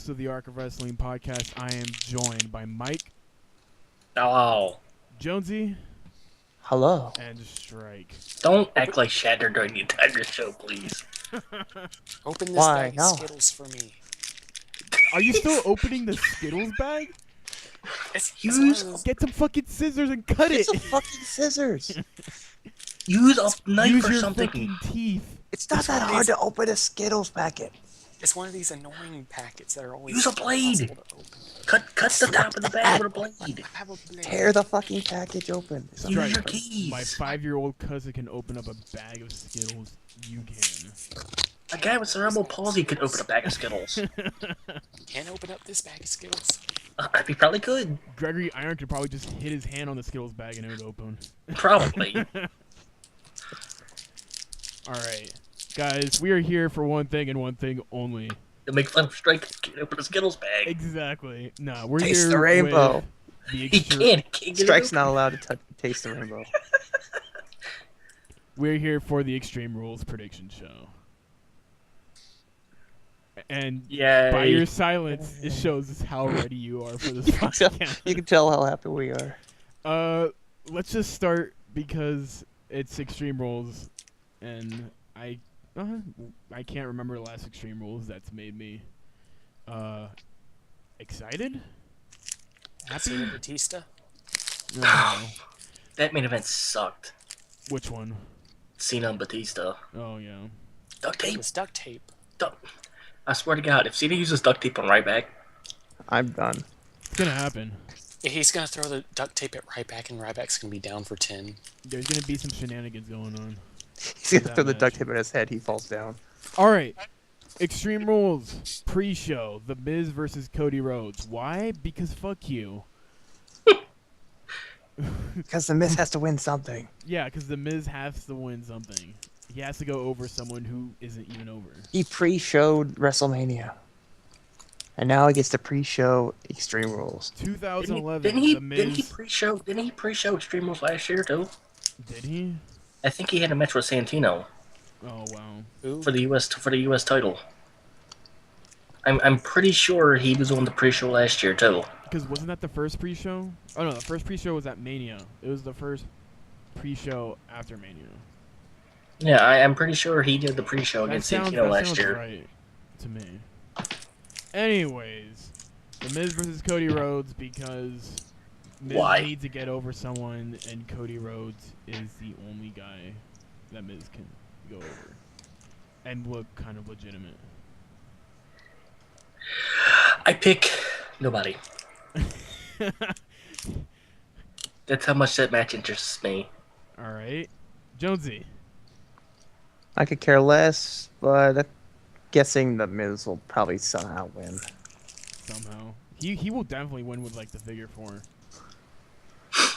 host of the Arc of Wrestling podcast. I am joined by Mike, Hello. Jonesy, Hello. and Stryke. Don't act like Shatter during the entire show, please. Open this Why? bag of No. Skittles for me. Are you still opening the Skittles bag? It's one of those- Get some fucking scissors and cut It's it. a fucking scissors. Use a knife Use or your something. fucking teeth. It's not that hard to open a Skittles packet. it's one of these annoying packets that are always Use a blade. impossible to open. Cut the top of the bag with a blade. I have a blade. Tear the fucking package open. It's not Use hard. your keys. My 5-year-old cousin can open up a bag of Skittles. You can. A guy with cerebral palsy could open a bag of Skittles. Can't open up this bag of Skittles. He probably could. Gregory Iron could probably just hit his hand on the Skittles bag and it would open. Probably. Alright. Guys, we are here for one thing and one thing only. To make fun of Stryke can't open a Skittles bag. Exactly. Nah, we're Taste here the rainbow. with the He can't get it Strike's open. not allowed to taste the rainbow. We're here for the Extreme Rules prediction show. And Yay. by your silence, it shows us how ready you are for this podcast. You can tell how happy we are. Let's just start because it's Extreme Rules, and I can't remember the last Extreme Rules that's made me excited, happy. Cena Batista. I don't know. That main event sucked. Which one? Cena and Batista. Oh yeah. Duct It tape. was duct tape. I swear to God, if Cena uses duct tape on Ryback, I'm done. It's gonna happen. He's gonna throw the duct tape at Ryback, and Ryback's gonna be down for 10. There's gonna be some shenanigans going on. He's gonna That throw the match. duct tape at his head. He falls down. All right. Extreme Rules pre-show: The Miz versus Cody Rhodes. Why? Because fuck you. Because the Miz has to win something. Yeah, because The Miz has to win something. He has to go over someone who isn't even over. He pre-showed WrestleMania. And now he gets to pre-show Extreme Rules. 2011. didn't he The Miz. Didn't he pre-show Extreme Rules last year too? Did he? I think he had a match with Santino Oh wow. Ooh. for the US title. I'm pretty sure he was on the pre-show last year too. Because wasn't that the first pre-show? Oh no, the first pre-show was at Mania. It was the first pre-show after Mania. Yeah, I'm pretty sure he did the pre-show That against sounds, Santino that last sounds year. right to me. Anyways, The Miz versus Cody Rhodes because Miz Why? needs to get over someone, and Cody Rhodes is the only guy that Miz can go over and look kind of legitimate. I pick nobody. That's how much that match interests me. All right, Jonesy. I could care less, but I'm guessing the Miz will probably somehow win. Somehow he will definitely win with like the figure 4.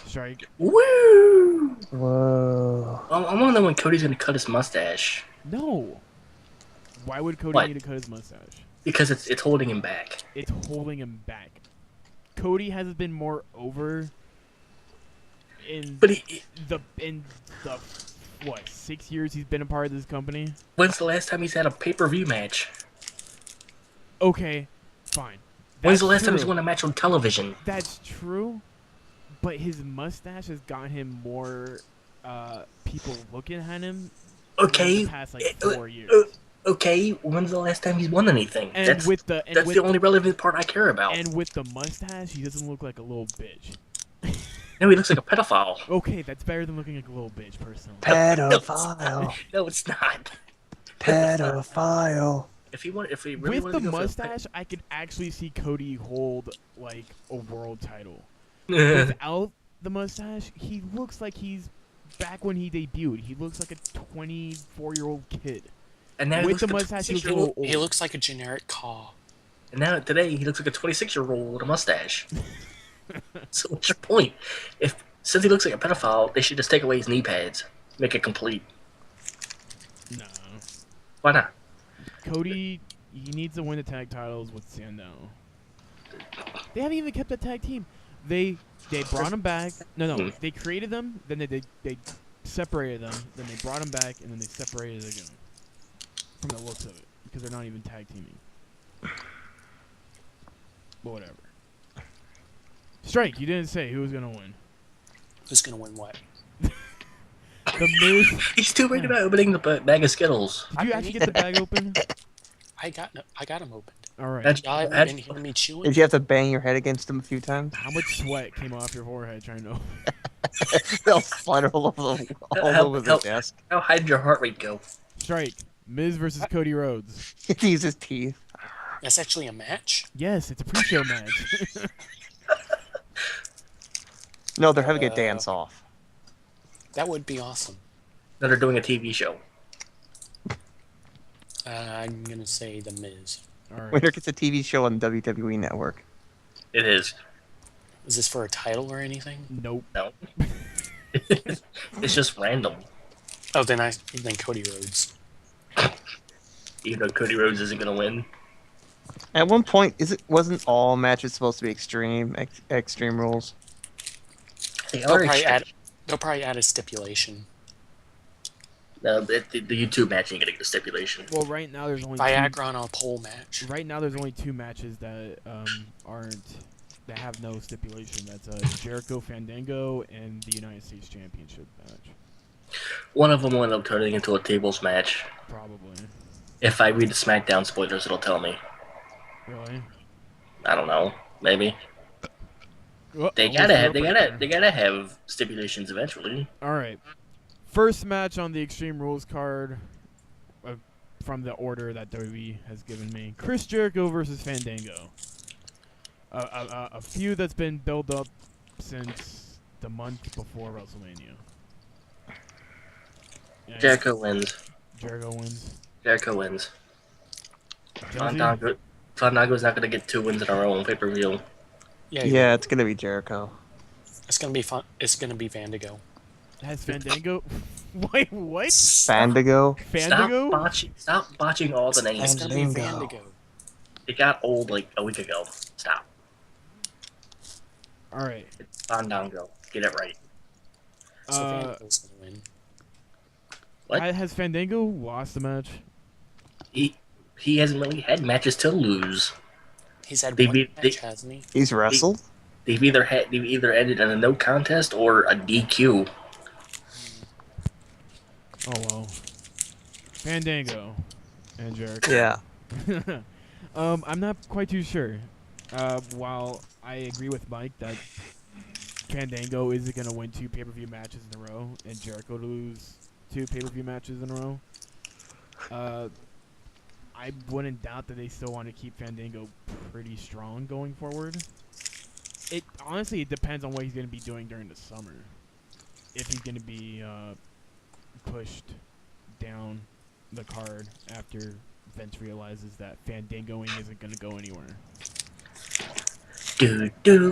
Strike. Woo! Whoa. I want to know when Cody's gonna cut his mustache No. Why would Cody What? need to cut his mustache? because it's holding him back. It's holding him back. Cody has been more over in But the what 6 years he's been a part of this company. when's the last time he's had a pay-per-view match? Okay, fine. When's the That's last time he's true. won a match on television? That's true, but his mustache has gotten him more people looking at him. Okay. In the past like 4 years. Okay, when's the last time he's won anything? And that's with the and that's with the only relevant part I care about. and with the mustache, he doesn't look like a little bitch. No, he looks like a pedophile. Okay, that's better than looking like a little bitch, personally. Pedophile. No, it's not. Pedophile. If he really With wanted the to go mustache, I could actually see Cody hold like a world title. for the, Without the mustache, he looks like he's back when he debuted. He looks like a 24-year-old kid. and now he With looks the like a mustache, he looks a 26-year-old. little old. He looks like a generic caw. And now today he looks like a 26-year-old with a mustache. So what's your point? Since he looks like a pedophile, they should just take away his knee pads, make it complete. No. Why not? Cody, he needs to win the tag titles with Sandow. They haven't even kept the tag team. They brought him back. No, they created them. Then they separated them. Then they brought them back, and then they separated again. From the looks of it, because they're not even tag teaming. But whatever. Strike, you didn't say who was gonna win. Who's gonna win what? The Miz. He's too worried about opening the bag of Skittles. Did you actually get the bag open? I got him opened. All right. That's- Y'all ever been hearing me chewing? Did you have to bang your head against them a few times? How much sweat came off your forehead trying to? They'll flutter all over the desk. How high did your heart rate go? Strike. Miz versus Cody Rhodes. He uses his teeth. That's actually a match. Yes, it's a pre-show match. No, they're having a dance off. That would be awesome. That are doing a TV show. I'm gonna say the Miz. All right. Winner gets a TV show on WWE Network. It is. Is this for a title or anything? Nope. No. It's just random. Oh, then Cody Rhodes. Even though Cody Rhodes isn't gonna win. At one point, wasn't all matches supposed to be extreme rules? They They'll are probably add a stipulation. No, the YouTube match ain't gonna get a stipulation. Well, right now there's only Viagra on a pole match. Right now there's only 2 matches that that have no stipulation. That's Jericho Fandango and the United States Championship match. One of them will end up turning into a tables match. Probably. If I read the SmackDown spoilers, it'll tell me. Really? I don't know. Maybe. Oh, They gotta have stipulations eventually. All right. First match on the Extreme Rules card from the order that WWE has given me. Chris Jericho versus Fandango. A feud that's been built up since the month before WrestleMania. Yeah, Jericho wins. Jericho wins. Jericho wins. Jonesy? Fandango's not gonna get 2 wins in a row on pay-per-view. Yeah, it's gonna be Jericho. It's gonna be fun. It's gonna be Vandigo. Has Fandango? Wait, what? Fandigo. Fandango? Stop botching all the It's names. gonna be Fandango. Vandigo. It got old like a week ago. Stop. All right. It's Fandango. Get it right. So Vandigo's gonna win. What? Has Fandango lost the match? He hasn't really had matches to lose. He's had They one beat- match, hasn't he? He's wrestled. They've either ended in a no contest or a DQ. Oh well. Fandango and Jericho. Yeah. I'm not quite too sure. While I agree with Mike that Fandango isn't gonna win 2 pay-per-view matches in a row and Jericho lose 2 pay-per-view matches in a row, I wouldn't doubt that they still want to keep Fandango pretty strong going forward. It honestly it depends on what he's gonna be doing during the summer. If he's gonna be pushed down the card after Vince realizes that Fandangoing isn't gonna go anywhere. No,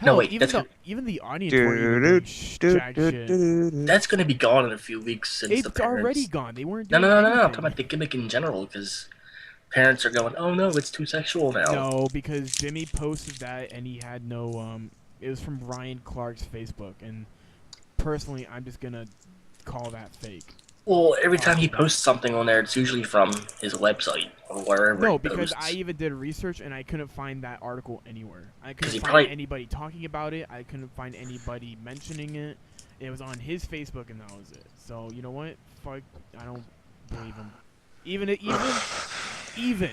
Hell, wait. even the audience weren't even doing jack shit. That's gonna be gone in a few weeks since the It's parents... already gone. They weren't No, doing I'm anything. talking about the gimmick in general, because parents are going, oh no, it's too sexual now. No, because Jimmy posted that and he had no it was from Ryan Clark's Facebook, and personally I'm just gonna call that fake. Well, every time he posts something on there, it's usually from his website or wherever No, he because posts. I even did research and I couldn't find that article anywhere. I 'Cause couldn't he find probably- anybody talking about it. I couldn't find anybody mentioning it. It was on his Facebook and that was it. So you know what? Fuck, I don't believe him. Even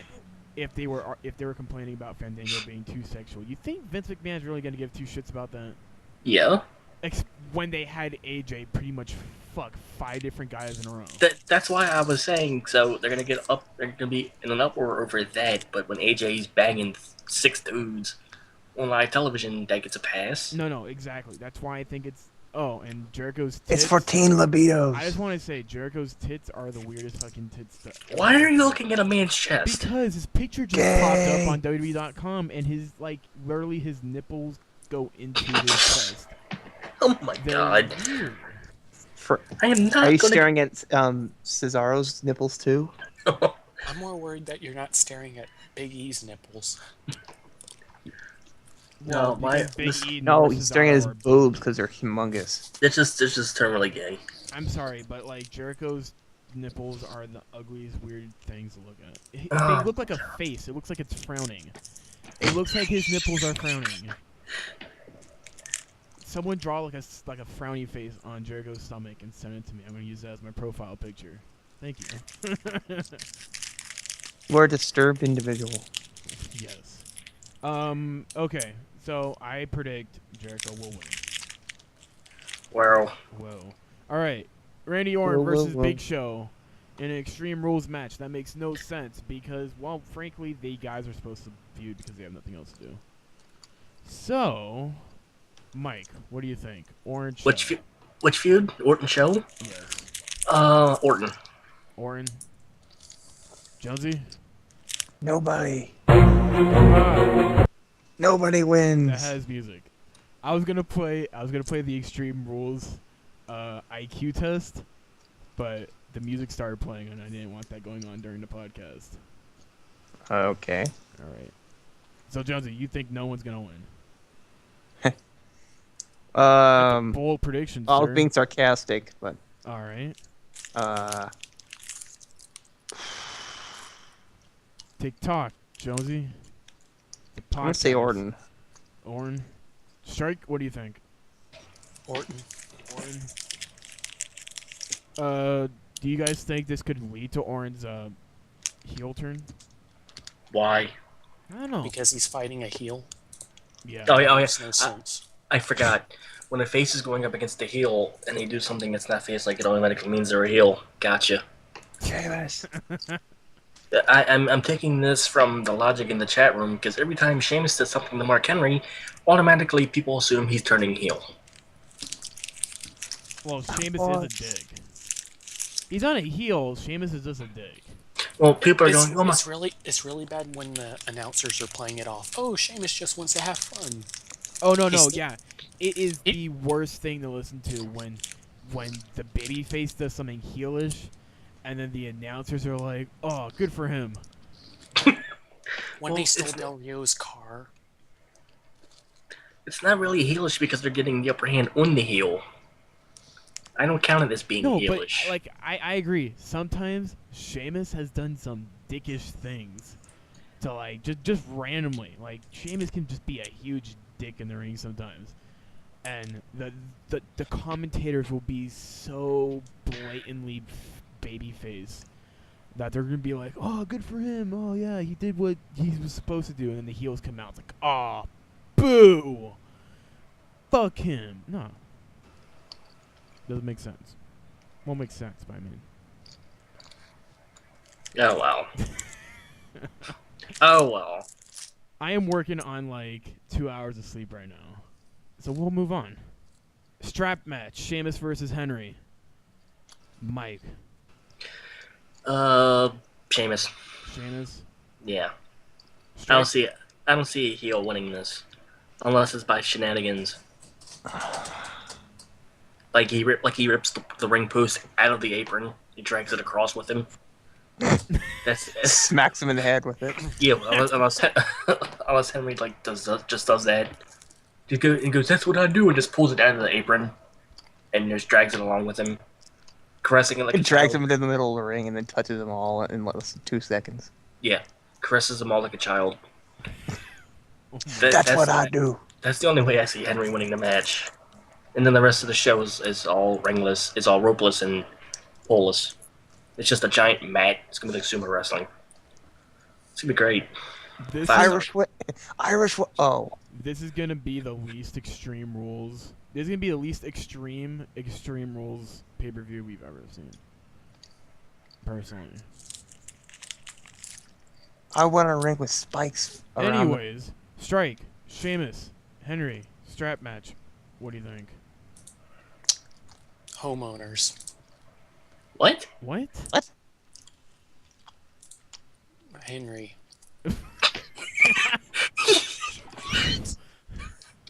if they were complaining about Fandango being too sexual, you think Vince McMahon's really gonna give 2 shits about that? Yeah. When they had AJ pretty much fuck 5 different guys in a row. That's why I was saying, so they're gonna be in an uproar over that, but when AJ's banging 6 dudes on live television, that gets a pass. No, exactly. That's why I think it's... Oh, and Jericho's tits... It's for teen libidos. I just want to say, Jericho's tits are the weirdest fucking tits to... Why are you looking at a man's chest? Because his picture just popped up on WWE.com, and literally his nipples go into his chest. Oh my They're god. weird. I am not Are you gonna... staring at Cesaro's nipples too? I'm more worried that you're not staring at Big E's nipples. No, because Big E No, nor he's staring at his Cesaro are- boobs because they're humongous. It's just turn really gay. I'm sorry, but like Jericho's nipples are the ugliest, weird things to look at. They Ah. look like a face. It looks like it's frowning. It looks like his nipples are frowning. Someone draw like a frowny face on Jericho's stomach and send it to me. I'm gonna use that as my profile picture. Thank you. We're a disturbed individual. Yes. Okay. So I predict Jericho will win. Well, Whoa. All right. Randy Orton Whoa, versus whoa. Big Show in an Extreme Rules match. That makes no sense because, well, frankly, the guys are supposed to feud because they have nothing else to do. So, Mike, what do you think? Orange. which feud? Orton show? Yes. Orton. Orton. Jonesy. Nobody. Ah, Nobody that wins. has music. I was gonna play the Extreme Rules IQ test, but the music started playing and I didn't want that going on during the podcast. Okay. All right. So Jonesy, you think no one's gonna win? Bold prediction, I was sir. being sarcastic, but All right. TikTok, Jonesy. The I'm gonna say podcast. Orton. Orton. Strike. What do you think? Orton. Orton. Do you guys think this could lead to Orton's heel turn? Why? I don't know. Because he's fighting a heel. Yeah. Oh yeah, Makes no sense. I forgot. When a face is going up against a heel and they do something that's not face, like it automatically means they're a heel. Gotcha. Sheamus. I'm taking this from the logic in the chat room because every time Sheamus does something to Mark Henry, automatically people assume he's turning heel. Well, Sheamus is a dick. He's not a heel. Sheamus is just a dick. Well, people are going, oh my. It's really bad when the announcers are playing it off. Oh, Sheamus just wants to have fun. Oh no, He's- yeah. It is the worst thing to listen to when the babyface does something heelish, and then the announcers are like, "Oh, good for him." When Well, they stole it's- Del Rio's car. It's not really heelish because they're getting the upper hand on the heel. I don't count it as being No, heelish. but like I agree. Sometimes Sheamus has done some dickish things to like just randomly. Like Sheamus can just be a huge dick in the ring sometimes, and the commentators will be so blatantly babyface that they're gonna be like, "Oh, good for him. Oh yeah, he did what he was supposed to do," and then the heels come out it's like, "Oh, boo, fuck him." No. Doesn't make sense. Won't make sense, but I mean. Oh well. Oh well. I am working on like 2 hours of sleep right now. So we'll move on. Strap match. Sheamus versus Henry. Mike. Sheamus. Sheamus. Yeah. Strike. I don't see a heel winning this, unless it's by shenanigans. Like he rips the ring post out of the apron. He drags it across with him. That's Smacks him in the head with it. yeah. Unless Henry like does that. He goes, "That's what I do," and just pulls it out of the apron, and just drags it along with him, caressing it like He a drags child. him into the middle of the ring and then touches them all in less than 2 seconds. Yeah, caresses them all like a child. That's what I do. That's the only way I see Henry winning the match. And then the rest of the show is all ringless. It's all ropeless and poleless. It's just a giant mat. It's gonna be like sumo wrestling. It's gonna be great. This Fire. Irish. Oh, this is gonna be the least extreme rules. This is gonna be the least extreme rules pay-per-view we've ever seen. Personally. I want a ring with spikes around. Anyways, Strike, Sheamus, Henry, strap match. What do you think? Homeowners. What? What? Henry.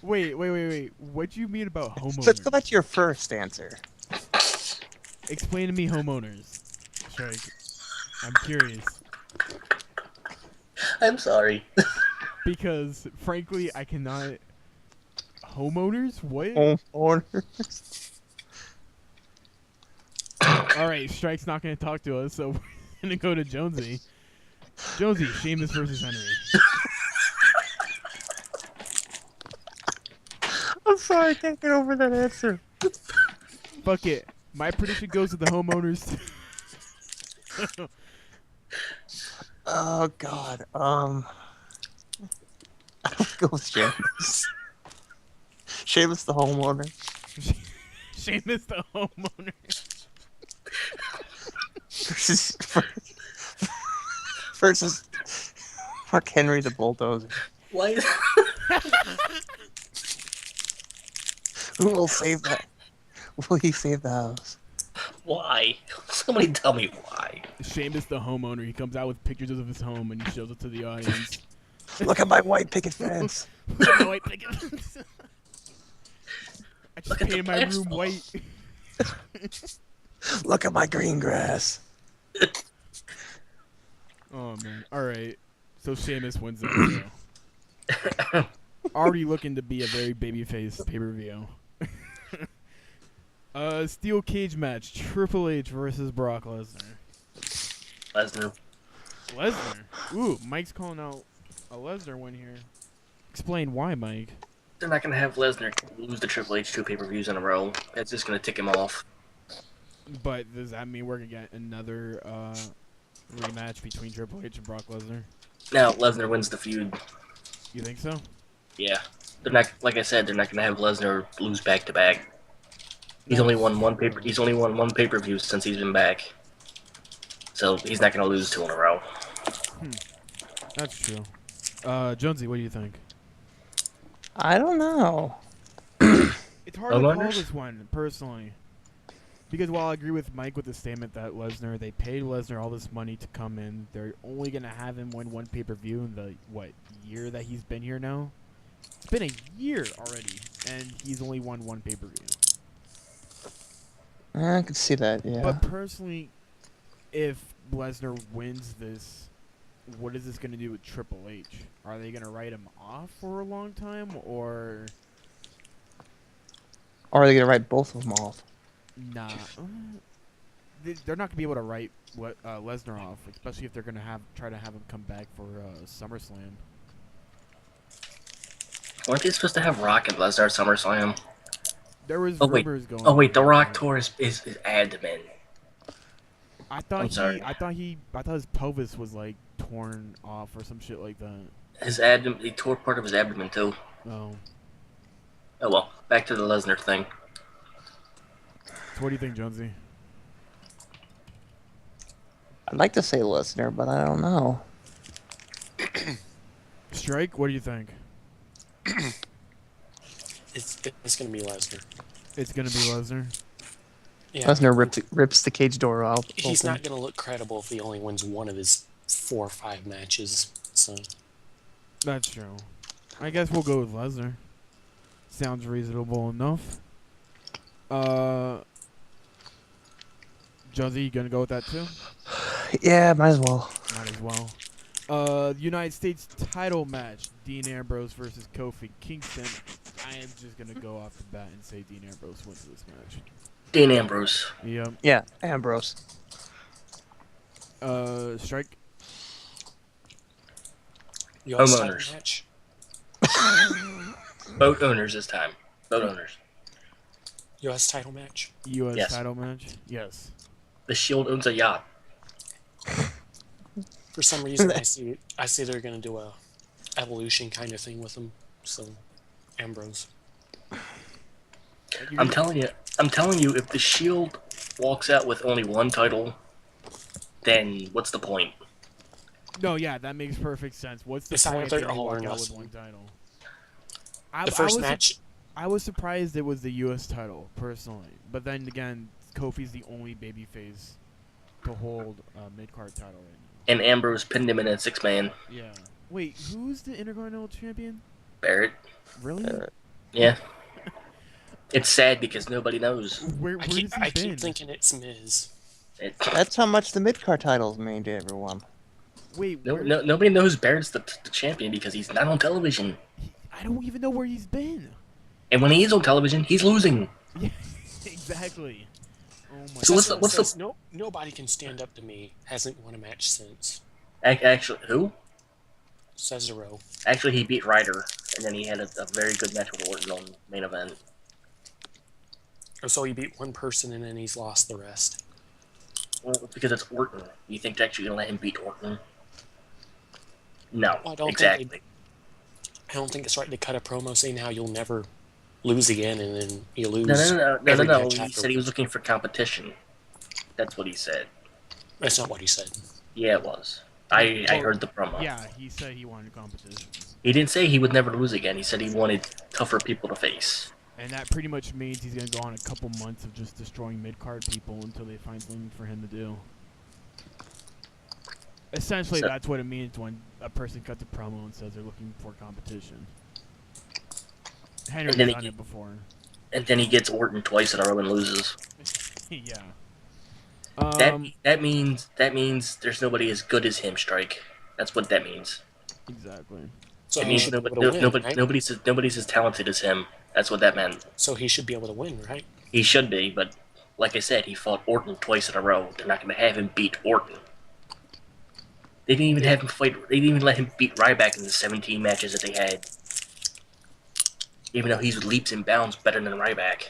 Wait. What do you mean about homeowners? So let's go back to your first answer. Explain to me homeowners. Strike. I'm curious. I'm sorry. Because, frankly, I cannot... Homeowners? What? Homeowners. Alright, Strike's not going to talk to us, so we're going to go to Jonesy. Jonesy, Sheamus versus Henry. I'm sorry, I can't get over that answer. Fuck it. My prediction goes to the homeowners. Oh God. I'll go with Sheamus. Sheamus the homeowner. Sheamus the homeowner. versus Mark Henry the bulldozer. Why? Who will save that? Will he save the house? Why? Somebody tell me why. Sheamus the homeowner. He comes out with pictures of his home and he shows it to the audience. Look at my white picket fence. Look at my white picket. I just Look at the painted my plants, room though. white. Look at my green grass. Oh man. Alright. So Sheamus wins that show. Already looking to be a very babyface pay-per-view. Steel cage match. Triple H versus Brock Lesnar. Lesnar. Lesnar? Ooh, Mike's calling out a Lesnar win here. Explain why, Mike. They're not gonna have Lesnar lose the Triple H 2 pay-per-views in a row. That's just gonna tick him off. But does that mean we're gonna get another rematch between Triple H and Brock Lesnar? Now Lesnar wins the feud. You think so? Yeah, they're not. Like I said, they're not gonna have Lesnar lose back to back. He's only won one paper. He's only won one pay-per-view since he's been back. So he's not gonna lose 2 in a row. That's true. Jonesy, what do you think? I don't know. It's hard to call Homeowners? this one, personally. Because while I agree with Mike with the statement that Lesnar, they paid Lesnar all this money to come in, they're only going to have him win one pay-per-view in the, year that he's been here now? It's been a year already, and he's only won one pay-per-view. I could see that, yeah. But personally, if Lesnar wins this, what is this going to do with Triple H? Are they going to write him off for a long time, or... Or are they gonna write both of them off? Nah. They're not going to be able to write Lesnar off, especially if they're going to try to have him come back for SummerSlam. Weren't they supposed to have Rock and Lesnar at SummerSlam? There was Oh wait. rumors going. Oh wait, The Rock tore his abdomen. I thought I'm sorry. I thought his pelvis was like torn off or some shit like that. His abdomen. He tore part of his abdomen too. Oh. Oh well. Back to the Lesnar thing. So what do you think, Jonesy? I'd like to say Lesnar, but I don't know. Strike, what do you think? It's gonna be Lesnar. It's gonna be Lesnar. Yeah, Lesnar rips the cage door out. he's open. not gonna look credible if he only wins one of his 4 or 5 matches. So That's true. I guess we'll go with Lesnar. Sounds reasonable enough. Jonesy, you gonna go with that too? Yeah, might as well. Might as well. United States title match: Dean Ambrose versus Kofi Kingston. I am just gonna go off the bat and say Dean Ambrose wins this match. Dean Ambrose. Yep. Yeah, Ambrose. Strike. US title Homeowners. match. Boat owners this time. Boat owners. US title match. U.S. Yes. title match. Yes. The Shield owns a yacht. For some reason, I see they're gonna do a evolution kind of thing with him. So Ambrose. I'm telling you, if the Shield walks out with only one title, then what's the point? No, yeah, that makes perfect sense. What's the It's point if either they only all or walk out with nothing. one title? The first was match. I was surprised it was the U.S. title, personally. But then again, Kofi's the only babyface to hold a mid-card title right now. And Ambrose pinned him in a 6-man. Yeah. Wait, who's the Intercontinental Champion? Barrett. Really? Yeah. It's sad because nobody knows. Where I has he been? keep thinking it's Miz. That's how much the mid-card titles mean to everyone. Wait, No, where, nobody knows Barrett's the champion because he's not on television. I don't even know where he's been. And when he is on television, he's losing. Yeah, exactly. Oh my So god. what's the- Nobody can stand up to me. Hasn't won a match since Actually, who? Cesaro. Actually, he beat Ryder and then he had a very good match with Orton on main event. So he beat one person and then he's lost the rest. Well, because it's Orton. You think they're actually gonna let him beat Orton? No, Well, I exactly. don't think it's right to cut a promo saying how you'll never lose again and then you lose. No. every match He afterwards. said he was looking for competition. That's what he said. That's not what he said. Yeah, it was. I heard the promo. Yeah, he said he wanted competition. He didn't say he would never lose again. He said he wanted tougher people to face. And that pretty much means he's going to go on a couple months of just destroying mid-card people until they find something for him to do. Essentially, So- that's what it means when a person cuts a promo and says they're looking for competition. Henry's then he done get- it before. And then he gets Orton twice in a row and loses. Yeah. That means there's nobody as good as him, Stryke. That's what that means. Exactly. So It he means should be able to win, right? nobody's as talented as him. That's what that meant. So he should be able to win, right? He should be, but like I said, he fought Orton twice in a row. They're not going to have him beat Orton. They didn't even have him fight. They didn't even let him beat Ryback in the 17 matches that they had. Even though he's leaps and bounds better than Ryback.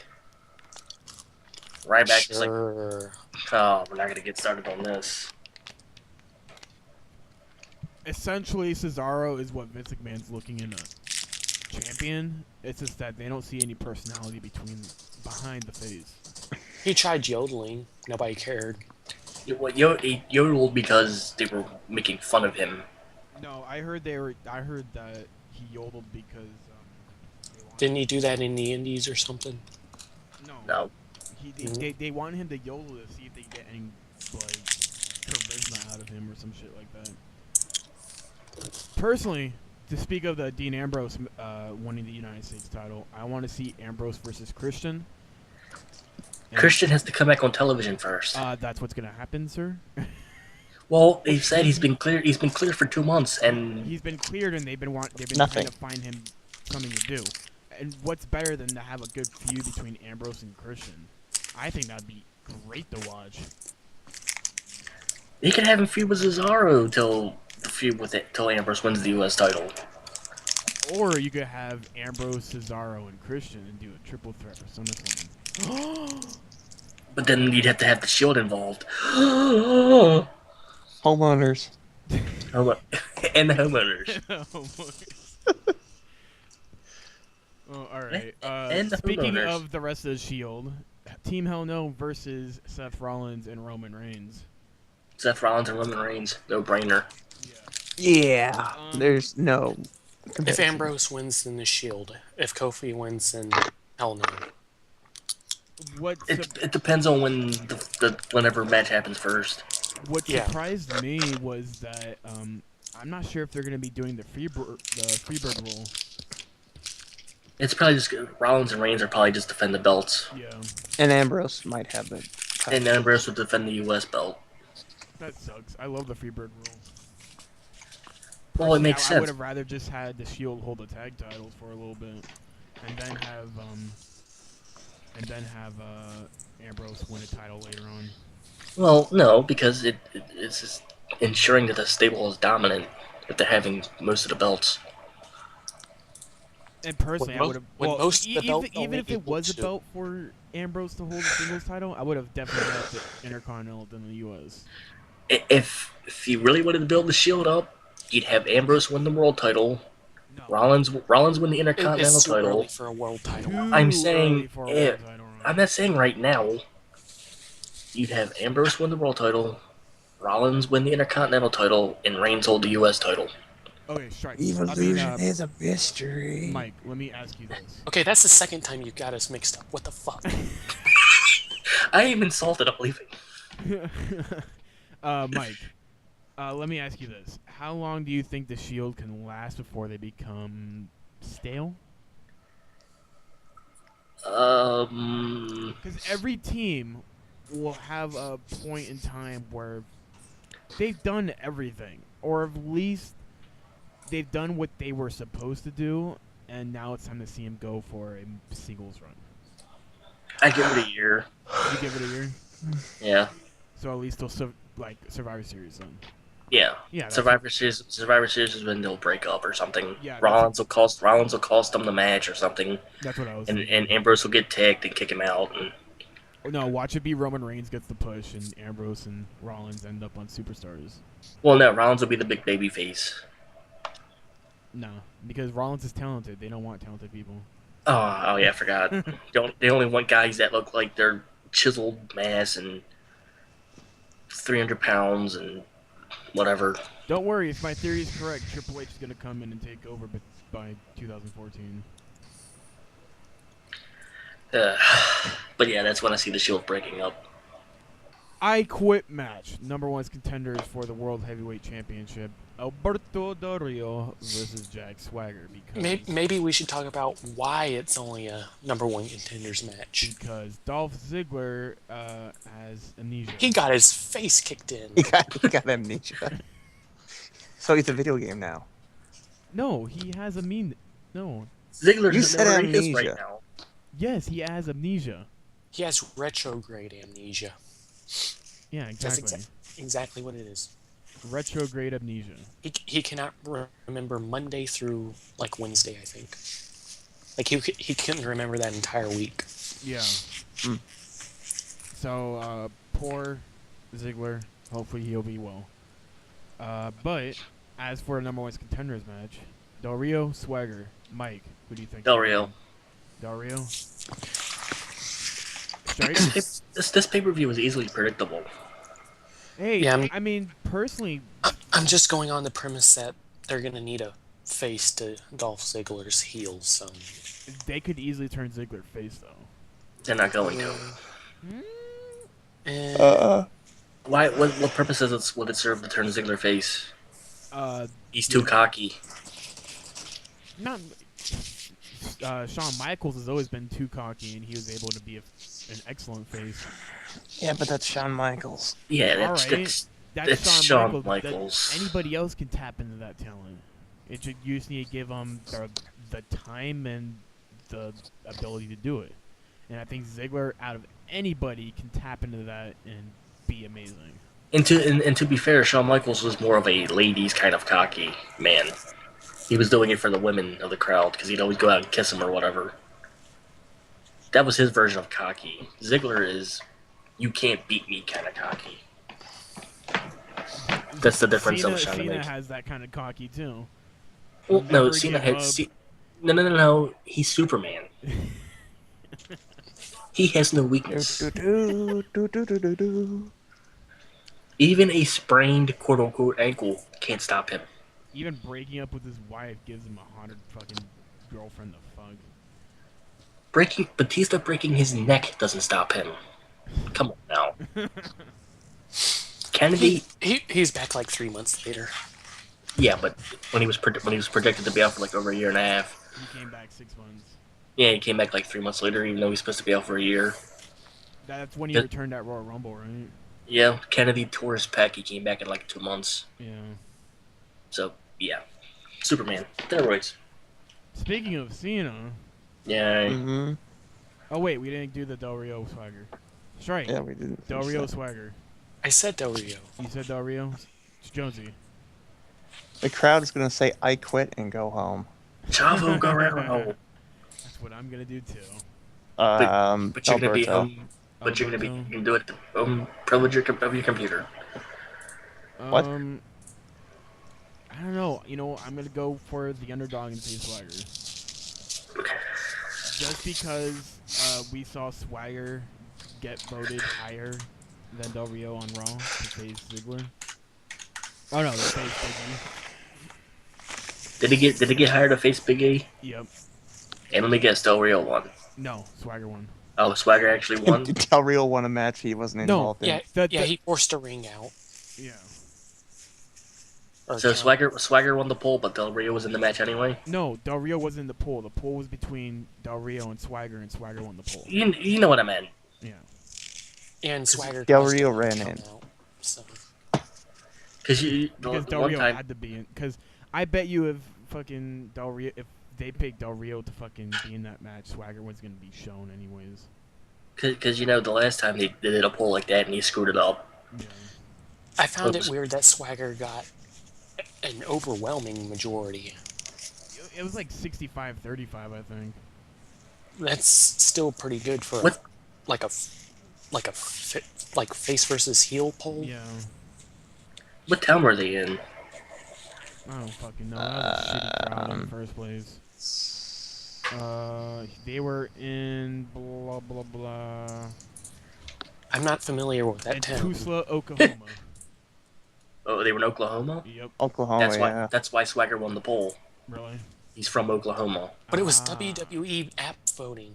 Ryback is like, Sure. oh, we're not going to get started on this. Essentially, Cesaro is what Vince McMahon's looking in a champion. It's just that they don't see any personality behind the face. He tried yodeling. Nobody cared. He yodeled because they were making fun of him. No, I heard that he yodeled because they wanted, Didn't he do that in the Indies or something? No. They wanted him to yodel to see if they get any like charisma out of him or some shit like that. Personally, to speak of the Dean Ambrose winning the United States title, I want to see Ambrose versus Christian. And, Christian has to come back on television first. that's what's gonna happen, sir. Well, they said he's been cleared. He's been cleared for 2 months, and He's been cleared, and they've been Nothing. trying to find him something to do. And what's better than to have a good feud between Ambrose and Christian? I think that'd be great to watch. he could have him feud with Cesaro till Ambrose wins the U.S. title. Or you could have Ambrose, Cesaro, and Christian and do a triple threat for SummerSlam. But then you'd have to have the Shield involved. Homeowners. And the Homeowners. Oh, all right. And the Speaking Homeowners. of the rest of the Shield, Team Hell No versus Seth Rollins and Roman Reigns. Seth Rollins and Roman Reigns, no brainer. Yeah. There's no. If comparison. Ambrose wins, then the Shield. If Kofi wins, then hell no. It depends on when whenever match happens first. What Yeah. surprised me was that I'm not sure if they're going to be doing the Freebird rule. It's probably just Rollins and Reigns are probably just defend the belts, Yeah, And Ambrose might have it. and Ambrose would defend the U.S. belt. that sucks. I love the Freebird rule. Well, it makes I sense. would have rather just had the Shield hold the tag titles for a little bit, and then have Ambrose win a title later on. Well, no, because it's just ensuring that the stable is dominant if they're having most of the belts. And personally, I would have. when Well, most of the belts even only if it equal was a to- belt for Ambrose to hold the singles title, I would have definitely had the Intercontinental than the U.S. If you really wanted to build the Shield up, you'd have Ambrose win the world title, No. Rollins win the Intercontinental It's too title. early for a world title. I'm saying, early for a yeah, world title run. I'm not saying right now. You'd have Ambrose win the world title, Rollins win the Intercontinental title, and Reigns hold the U.S. title. Okay, Strike. is a mystery. Mike, let me ask you this. Okay, that's the second time you got us mixed up. What the fuck? I am insulted. I'm leaving. Mike, let me ask you this. How long do you think the Shield can last before they become stale? Because every team will have a point in time where they've done everything, or at least they've done what they were supposed to do, and now it's time to see them go for a singles run. I give it a year. You give it a year, Yeah. so at least they'll Survivor Series then. Yeah. Yeah, that's- Survivor Series is when they'll break up or something. Yeah, Rollins will cost them the match or something, That's what I was and thinking. Ambrose will get tagged and kick him out. And No, watch it be Roman Reigns gets the push, and Ambrose and Rollins end up on Superstars. well, no, Rollins will be the big baby face. No, because Rollins is talented. They don't want talented people. Oh yeah, I forgot. They only want guys that look like they're chiseled mass and 300 pounds and whatever. Don't worry, if my theory is correct, Triple H is going to come in and take over by 2014. But yeah, that's when I see the Shield breaking up. I Quit match. Number 1 contenders for the World Heavyweight Championship. Alberto Del Rio versus Jack Swagger. Because Maybe we should talk about why it's only a number 1 contenders match. Because Dolph Ziggler has amnesia. He got his face kicked in. He got amnesia. So he's a video game now. No, he has No. Ziggler You doesn't said know where he is amnesia. right now. Yes, he has amnesia. He has retrograde amnesia. Yeah, That's exactly. exactly what it is. Retrograde amnesia. He cannot remember Monday through like Wednesday, I think. Like he couldn't remember that entire week. Yeah. Mm. So, poor Ziggler. Hopefully he'll be well. But as for a number 1 contenders match, Del Rio, Swagger, Mike, who do you think? Del Rio. Del Rio. Stryke? This pay-per-view was easily predictable. Hey, Yeah, I mean, personally, I'm just going on the premise that they're gonna need a face to Dolph Ziggler's heel. So they could easily turn Ziggler face, though. They're not going to. Why? What purpose would it serve to turn Ziggler face? He's too cocky. Not. Shawn Michaels has always been too cocky, and he was able to be an excellent face. Yeah, but that's Shawn Michaels. Yeah, All that's right. that's That's Shawn Michaels. Michaels. Anybody else can tap into that talent. You just need to give them the time and the ability to do it. And I think Ziggler, out of anybody, can tap into that and be amazing. And to be fair, Shawn Michaels was more of a ladies kind of cocky man. He was doing it for the women of the crowd because he'd always go out and kiss them or whatever. That was his version of cocky. Ziggler is, you can't beat me kind of cocky. That's the difference I was trying to Cena make. has that kind of cocky too. Well, no, Never Cena give had. up. No. He's Superman. He has no weakness. Even a sprained quote unquote ankle can't stop him. Even breaking up with his wife gives him 100 fucking girlfriend to fuck. Batista breaking his neck doesn't stop him. Come on now. Kennedy, he's back like 3 months later. yeah, but when he was projected to be out for like over a year and a half. He came back 6 months. Yeah, he came back like 3 months later, even though he's supposed to be out for a year. That's when he Yeah. returned at Royal Rumble, right? Yeah, Kennedy tore his pec. He came back in like 2 months. Yeah. So yeah, Superman, steroids. Speaking of Cena, Yeah, Mm-hmm. oh wait, we didn't do the Del Rio Swagger. Strike. Yeah, we did. Del Rio Swagger. I said Del Rio. You said Del Rio? It's Jonesy. The crowd is gonna say, "I quit" and go home. Chavo Guerrero. That's what I'm gonna do too. But you're gonna be Alberto. But you're gonna be Alberto. you can do it at the privilege of your computer. What? I don't know. You know, I'm gonna go for the underdog and say Swagger. Just because we saw Swagger get voted higher than Del Rio on Raw to face Ziggler. Oh no, to face Big Did he get hired to face Big E? E. Yep. And let me guess, Del Rio won. No, Swagger won. Oh, Swagger actually won. Del Rio won a match he wasn't No. involved in. Yeah, he forced a ring out. Yeah. Or So count. Swagger won the poll, but Del Rio was in the match anyway. No, Del Rio wasn't in the poll. The poll was between Del Rio and Swagger won the poll. You know what I meant. Yeah. And Swagger. Del caused Rio him to ran count in. out, so. Because Because Del one Rio time, had to be in. Because I bet you if fucking Del Rio, if they picked Del Rio to fucking be in that match, Swagger was gonna be shown anyways. because the last time they did a poll like that and he screwed it up. Yeah. I found it Oops. weird that Swagger got an overwhelming majority. It was like 65-35, I think. That's still pretty good for What? like a like face versus heel poll. Yeah. What town were they in? I don't fucking know. That was a shitty crowd in the first place. They were in blah blah blah. I'm not familiar with that In town. Tulsa, Oklahoma. Oh, they were in Oklahoma. Yep. Oklahoma, That's why. yeah. That's why Swagger won the poll. Really? He's from Oklahoma. But it was Ah. WWE app voting.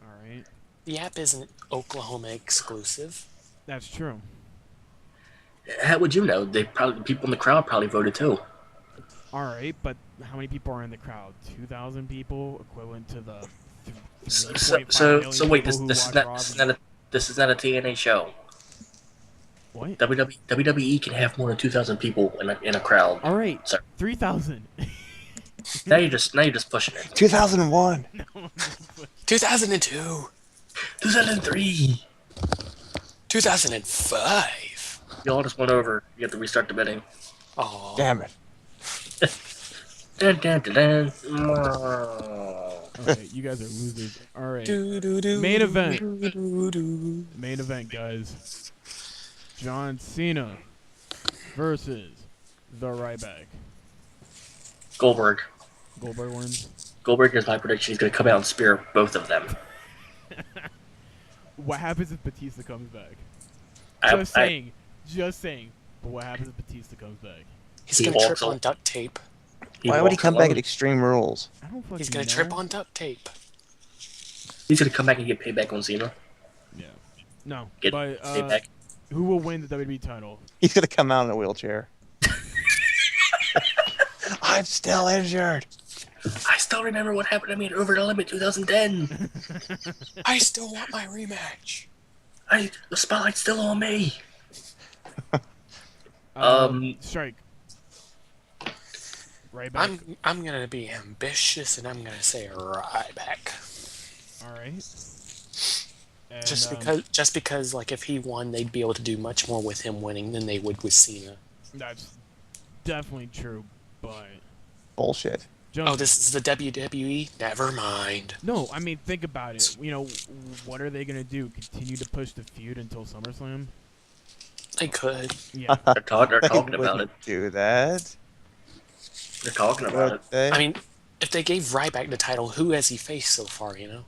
All right. The app isn't Oklahoma exclusive. That's true. How would you know? They probably people in the crowd probably voted too. All right, but how many people are in the crowd? 2,000 people, equivalent to the. So wait, this is not a TNA show. What? WWE can have more than 2,000 people in a crowd. All right. Sorry. 3,000. Now you're just pushing it. 2001. 2002. 2003. 2005. Y'all just went over. You have to restart the bidding. Oh. Damn it. Dun, dun, dun, dun. Okay, you guys are losers. All right. Main event. Main event, guys. John Cena versus the Ryback. Goldberg. Goldberg wins. Goldberg is my prediction. He's going to come out and spear both of them. What happens if Batista comes back? I- Just saying. Just saying. But what happens if Batista comes back? He's He gonna trip walks on on- duct tape. Why would he walks come back alone. at Extreme Rules? I don't fucking He's gonna know. trip on duct tape. He's going to come back and get payback on Cena. Yeah. No. Get but payback. who will win the WWE title? He's gonna come out in a wheelchair. I'm still injured. I still remember what happened to me at Over the Limit 2010. I still want my rematch. The spotlight's still on me. Strike. Ryback. I'm gonna be ambitious and I'm gonna say Ryback. All right. And, Just because like if he won, they'd be able to do much more with him winning than they would with Cena. that's definitely true, but Bullshit. John, Oh, this is the WWE? Never mind. no, I mean think about it. You know, what are they gonna do? Continue to push the feud until SummerSlam? They could. Yeah. They're talking They about it. wouldn't do that. They're talking about it. Would they? I mean, if they gave Ryback the title, who has he faced so far, you know?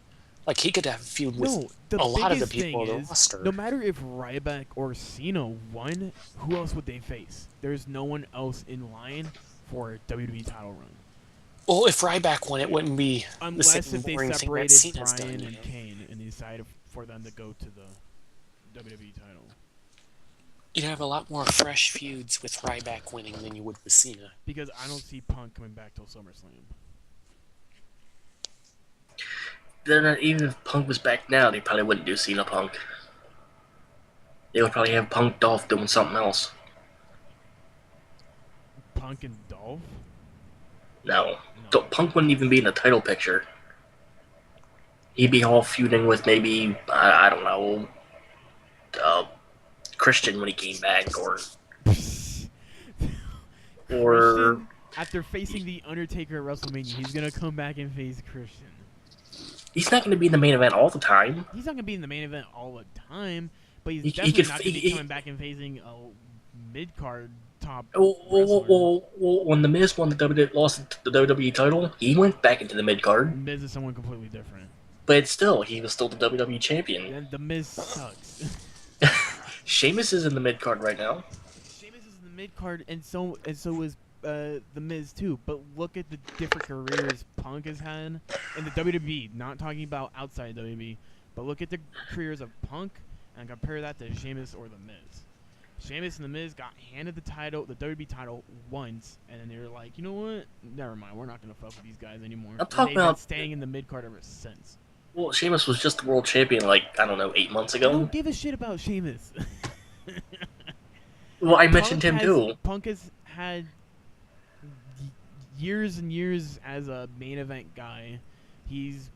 Like, he could have a feud with No, the a lot of the biggest people thing on the is, roster. no matter if Ryback or Cena won, who else would they face? There's no one else in line for a WWE title run. Well, if Ryback won, it wouldn't be the Unless same if they boring thing that separated Cena's Bryan done, you and know? Kane and decided for them to go to the WWE title. You'd have a lot more fresh feuds with Ryback winning than you would with Cena. Because I don't see Punk coming back till SummerSlam. They're not, even if Punk was back now, they probably wouldn't do Cena Punk. They would probably have Punk Dolph doing something else. Punk and Dolph? No. No. Punk wouldn't even be in the title picture. He'd be all feuding with maybe, I don't know, Christian when he came back, or Christian, after facing The Undertaker at WrestleMania, he's going to come back and face Christian. he's not going to be in the main event all the time. He's not going to be in the main event all the time, but he's He definitely could- not going to be he- coming back and facing a mid-card top Well, wrestler. when The Miz won lost the WWE title, he went back into the mid card, Miz is someone completely different. but still, he was still the WWE champion. And the Miz sucks. Sheamus is in the mid card right now. Sheamus is in the mid card, and so is the Miz too. But look at the different careers Punk has had in the WWE. Not talking about outside WWE, but look at the careers of Punk and compare that to Sheamus or the Miz. Sheamus and the Miz got handed the title, the WWE title, once, and then they were like, you know what? Never mind. We're not gonna fuck with these guys anymore. I'm And talking they've been about- staying in the mid card ever since. Well, Sheamus was just the world champion, like, I don't know, 8 months I ago. don't give a shit about Sheamus. Well, I mentioned him too. Punk has had years and years as a main event guy. He's,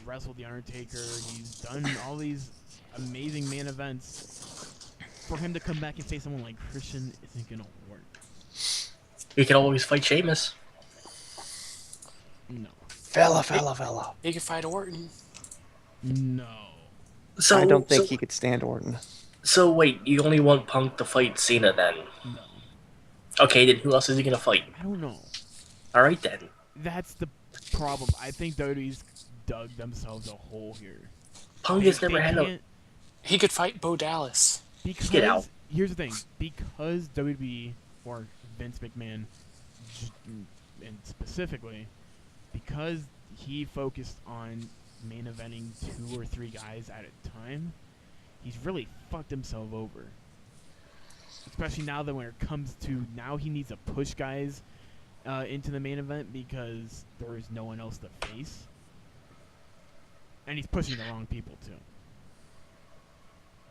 wrestled The Undertaker. He's done all these amazing main events. for him to come back and face someone like Christian isn't gonna work. He can always fight Sheamus. No. Fella. He could fight Orton. No. So I don't think he could stand Orton. So wait, you only want Punk to fight Cena then? No. Okay, then who else is he gonna fight? I don't know. All right then. That's the problem. I think WWE's dug themselves a hole here. Punk has never had a. can't- He could fight Bo Dallas. Because Get out. Here's the thing. Because WWE or Vince McMahon, and specifically, because he focused on main eventing 2 or 3 guys at a time, he's really fucked himself over. Especially now that when it comes to now he needs to push guys into the main event because there is no one else to face. And he's pushing the wrong people too.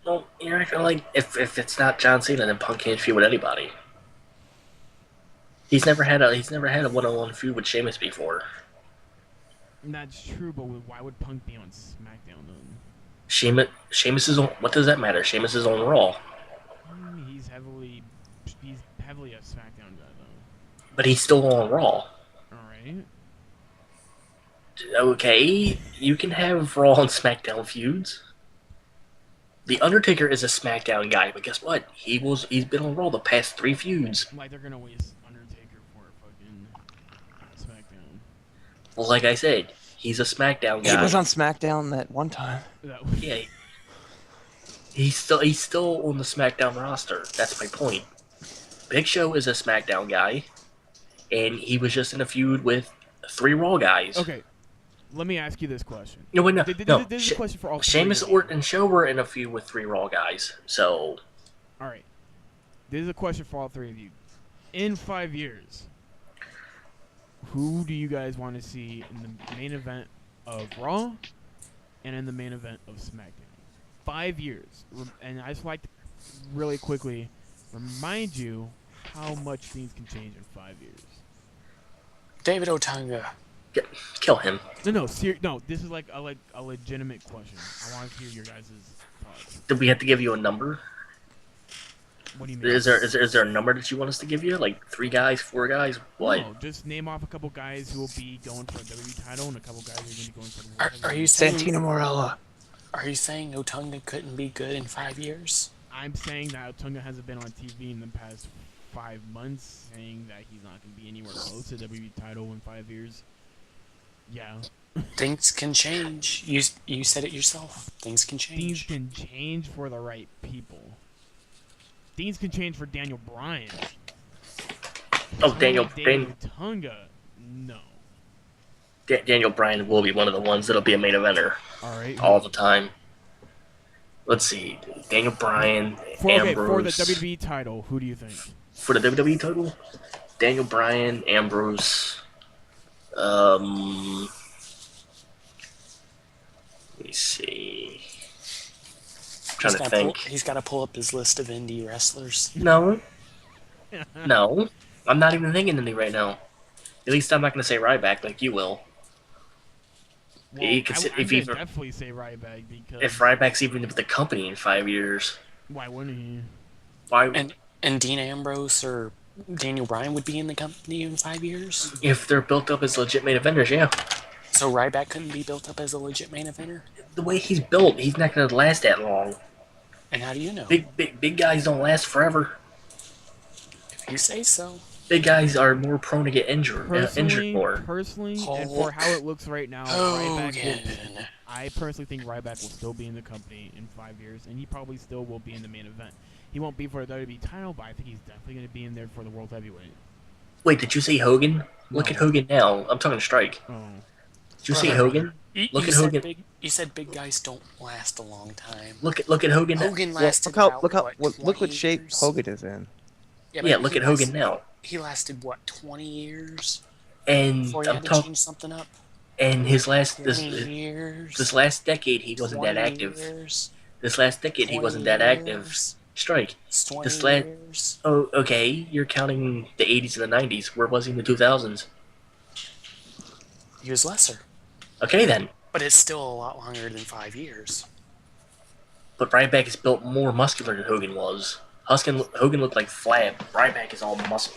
Well, you're acting like if it's not John Cena, then Punk can't feud with anybody. He's never had a one-on-one feud with Sheamus before. And that's true, but why would Punk be on SmackDown then? Sheamus is on. What does that matter? Sheamus is on Raw. He's heavily a SmackDown guy though. But he's still on Raw. All right. Okay, you can have Raw and SmackDown feuds. The Undertaker is a SmackDown guy, but guess what? He's been on Raw the past 3 feuds. Like they're gonna waste Undertaker for fucking SmackDown. Well, like I said, he's a SmackDown guy. He was on SmackDown that one time. Yeah. He's still on the SmackDown roster. That's my point. Big Show is a SmackDown guy, and he was just in a feud with 3 Raw guys. Okay. Let me ask you this question. No, wait, no. This is a question for all 3 Sheamus, of you. Orton, and Show were in a feud with 3 Raw guys. So, All right. This is a question for all 3 of you. In 5 years, who do you guys want to see in the main event of Raw and in the main event of SmackDown? 5 years. And I just like to really quickly remind you how much things can change in 5 years. David Otunga. kill him. No, this is like a legitimate question. I want to hear your guys' thoughts. Did we have to give you a number? What do you mean? Is there a number that you want us to give you? Like 3 guys, 4 guys? What? No, just name off a couple guys who will be going for a WWE title and a couple guys who are going to be going for the World Are you Heavyweight. saying Santino Morella. Are you saying Otunga couldn't be good in 5 years? I'm saying that Otunga hasn't been on TV in the past 5 months, saying that he's not going to be anywhere close to WWE title in 5 years. Yeah. Things can change. You said it yourself. Things can Things change. can change for the right people. Things can change for Daniel Bryan. Oh, Daniel Otunga, no. Daniel Bryan will be one of the ones that'll be a main eventer All right. all the time. Let's see. Daniel Bryan, For the Ambrose. WWE title, who do you think? For the WWE title, Daniel Bryan, Ambrose. Let me see. I'm trying to think. He's got to pull up his list of indie wrestlers. No, I'm not even thinking any right now. At least I'm not going to say Ryback like you will. Well, You could say- I if would even- definitely say Ryback because If Ryback's even with the company in 5 years, why wouldn't he? why? And Dean Ambrose or Daniel Bryan would be in the company in 5 years? If they're built up as legit main eventers, yeah. So Ryback couldn't be built up as a legit main eventer? The way he's built, he's not going to last that long. And how do you know? Big guys don't last forever. If you say so. Big guys are more prone to get injured more. Personally, and for how it looks right now, I personally think Ryback will still be in the company in 5 years, and he probably still will be in the main event. He won't be for the WWE title, but I think he's definitely going to be in there for the World Heavyweight. Wait, did you say Hogan? Look No. at Hogan now. I'm talking Stryke. Oh. Did you say Hogan? Look at Hogan. You said big guys don't last a long time. Look at Hogan now. Hogan Well, lasted look what what 20 shape years? Hogan is in. Yeah, but look he at Hogan lasted- now. He lasted what, 20 years And before he I'm had to talking. change something up? And his last 20 years. this last decade he wasn't that 20 active. Years, This last decade he 20 wasn't that active. years, Strike. it's 20 This last- years. Oh, okay. You're counting the 80s and the 90s. Where was he in the 2000s? He was lesser. Okay then. But it's still a lot longer than 5 years. But Ryback is built more muscular than Hogan was. Hogan looked like flab. Ryback is all muscle.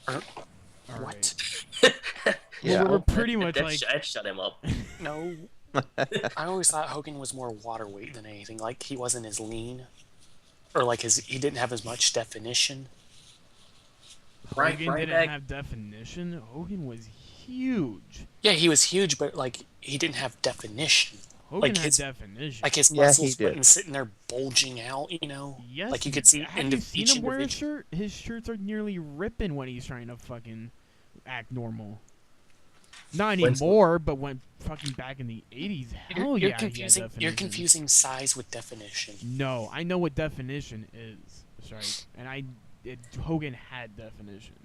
All What? Yeah. Well, we're pretty much that, like. that shut him up. No. I always thought Hogan was more water weight than anything. Like, he wasn't as lean. Or, like, he didn't have as much definition. Hogan Ryback. didn't have definition. Hogan was huge. Yeah, he was huge, but, like, he didn't have definition. Hogan Like had his- definition. Like, his Yeah, he muscles did. weren't sitting there bulging out, you know? Yes. Like, you could see Have you seen each him wear a individual. shirt? His shirts are nearly ripping when he's trying to fucking act normal. Not When's- anymore, but when fucking back in the 80s, hell You're yeah, confusing. he had You're definition. confusing size with definition. No, I know what definition is, Stryke, and Hogan had definition.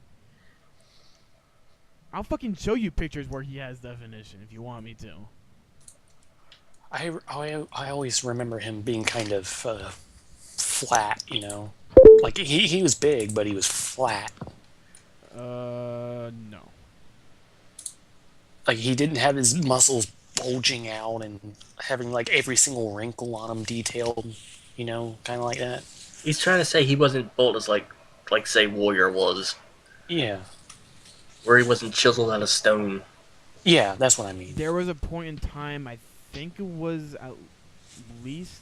I'll fucking show you pictures where he has definition if you want me to. I always remember him being kind of flat, you know? Like, he was big, but he was flat. No. Like, he didn't have his muscles bulging out and having, like, every single wrinkle on him detailed, you know? Kind of like that. He's trying to say he wasn't built as like say Warrior was, Yeah. where he wasn't chiseled out of stone. Yeah, that's what I mean. There was a point in time, I think it was at least,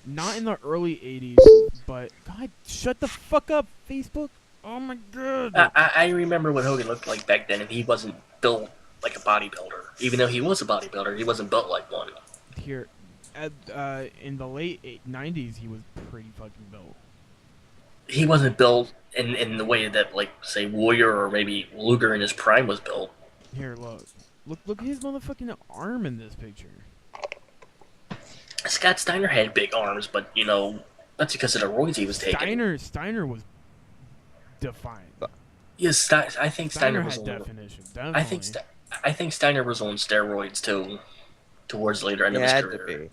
not in the early 80s, but, God, shut the fuck up, Facebook. Oh my god. I remember what Hogan looked like back then, and he wasn't built like a bodybuilder. Even though he was a bodybuilder, he wasn't built like one. Here, in the late 90s, he was pretty fucking built. He wasn't built in the way that, like, say, Warrior or maybe Luger in his prime was built. Here, look at his motherfucking arm in this picture. Scott Steiner had big arms, but, you know, that's because of the roids he was taking. Steiner was defined. Yes, I think Steiner was had on. definition. Definitely. I think Steiner was on steroids too, towards the later end of his had to career. be.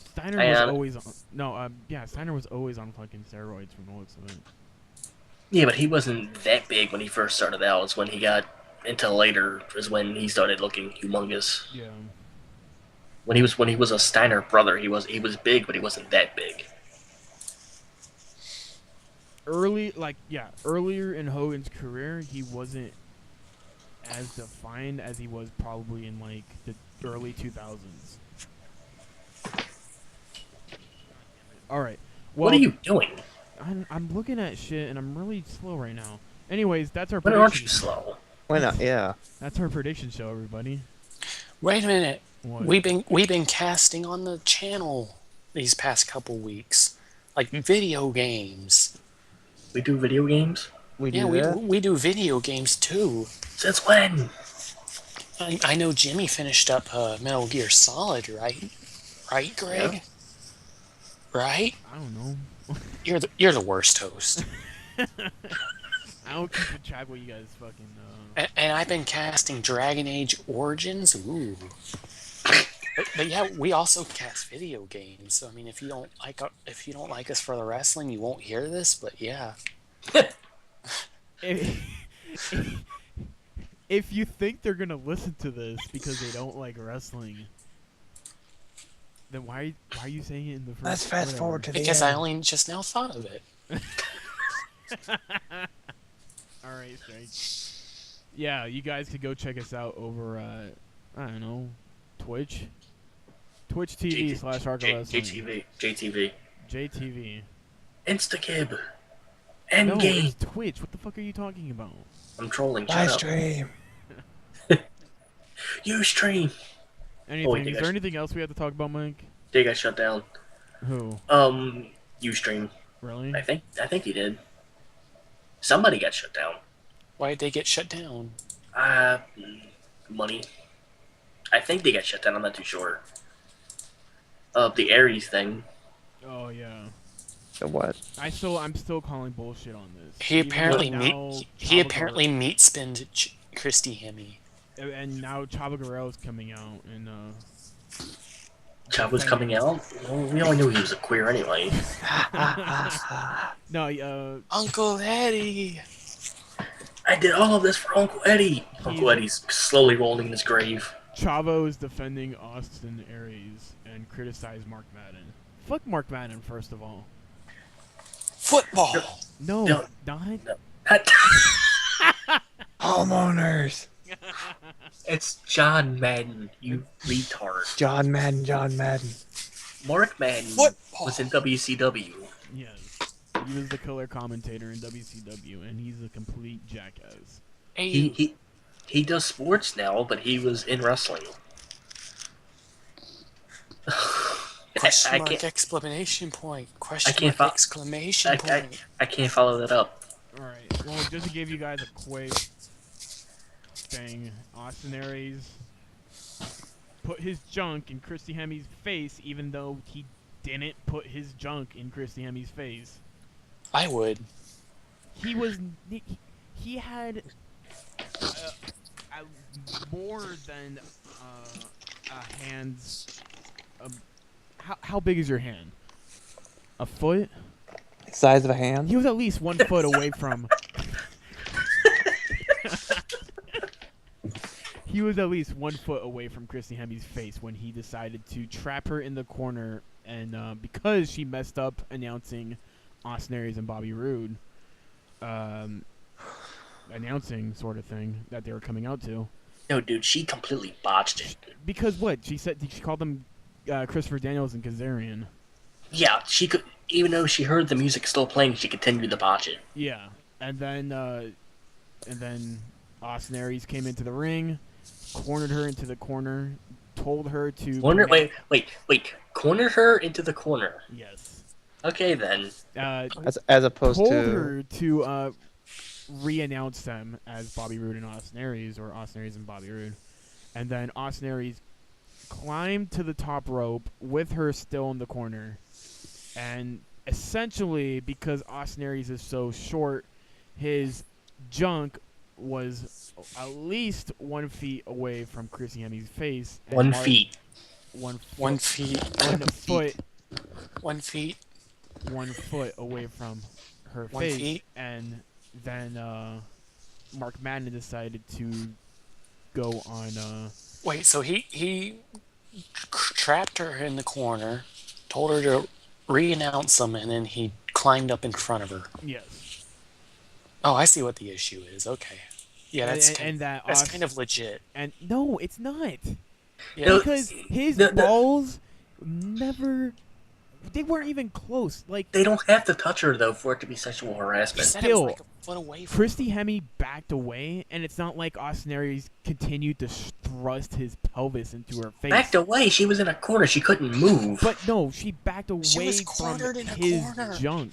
Steiner was always on. No, yeah, Steiner was always on fucking steroids from the looks of it. Yeah, but he wasn't that big when he first started out. It's when he got into later is when he started looking humongous. Yeah. When he was a Steiner brother, he was big, but he wasn't that big. Earlier in Hogan's career, he wasn't as defined as he was probably in like the early 2000s. All right. Well, What are you doing? I'm looking at shit and I'm really slow right now. Anyways, that's our When prediction. aren't you slow? Why not? Yeah. That's our prediction show, everybody. Wait a minute. What? We've been casting on the channel these past couple weeks, like video games. We do video games? We do Yeah, that. we do video games too. Since when? I know Jimmy finished up Metal Gear Solid, right? Right, Greg? Yeah. Right? I don't know. You're the worst host. I don't keep a track what you guys fucking. And I've been casting Dragon Age Origins. Ooh. But yeah, we also cast video games. So I mean, if you don't like us for the wrestling, you won't hear this. But yeah, If you think they're gonna listen to this because they don't like wrestling, then why are you saying it in the first? Let's fast forward to the because I end. only just now thought of it. All right, Stryke. Yeah, you guys could go check us out over I don't know, Twitch TV / Arca Wrestling. JTV. JTV. Instakib. No, Endgame. it's Twitch. What the fuck are you talking about? I'm trolling. Live Shut up. stream. Ustream. Anything? they Is got there anything else we have to talk about, Mike? They got shut down. Who? Ustream. Really? I think he did. Somebody got shut down. Why did they get shut down? Money. I think they got shut down. I'm not too sure. The Aries thing. Oh yeah. So what? I'm still calling bullshit on this. He Even apparently though meat now he Chavo apparently meat spinned Christy Hemme. and now Chavo Guerrero's coming out and Chavo's coming out. Well, we all knew he was a queer anyway. no Uncle Eddie. I did all of this for Uncle Eddie. Uncle Eddie's slowly rolling in his grave. Chavo is defending Austin Aries and criticized Mark Madden. Fuck Mark Madden, first of all. Football. No, No. not. No. Homeowners. It's John Madden, you retard. John Madden. Mark Madden Football. was in WCW. Yes. He was the color commentator in WCW, and he's a complete jackass. Hey, He does sports now, but he was in wrestling. question I mark can't- exclamation point. Question can't mark fo- exclamation point. I can't follow that up. Alright, well, just to give you guys a quick thing, Austin Aries put his junk in Christy Hemi's face, even though he didn't put his junk in Christy Hemi's face. I would. He was. He had more than a hand's. How big is your hand? A foot? Size of a hand. He was at least 1 foot away from. He was at least 1 foot away from Christy Hemi's face when he decided to trap her in the corner, and because she messed up announcing Austin Aries and Bobby Roode, announcing sort of thing that they were coming out to. No, dude, she completely botched it. Because what she said, she called them Christopher Daniels and Kazarian. Yeah, she could. Even though she heard the music still playing, she continued to botch it. Yeah, and then Austin Aries came into the ring, cornered her into the corner, told her to Wait. Cornered her into the corner. Yes. Okay, then. As opposed Told to her to re-announce them as Bobby Roode and Austin Aries, or Austin Aries and Bobby Roode, and then Austin Aries climbed to the top rope with her still in the corner, and essentially because Austin Aries is so short, his junk was at least 1 feet away from Chrissy Hemi's face. And 1 feet. 1 1 foot. feet. 1 foot. 1 feet. 1 foot away from her 1 face, feet. and then Mark Madden decided to go on. Wait, so he trapped her in the corner, told her to re-announce them, and then he climbed up in front of her. Yes. Oh, I see what the issue is. Okay. Yeah, that's that's kind of legit. And no, it's not. Yeah. No, Because his the- balls never. They weren't even close. Like, They don't have to touch her, though, for it to be sexual He harassment. said it was still, like a foot away from Christy Hemme backed away, and it's not like Austin Aries continued to thrust his pelvis into her face. Backed away, she was in a corner, she couldn't move. But no, she backed She away was from cornered in a his corner. junk.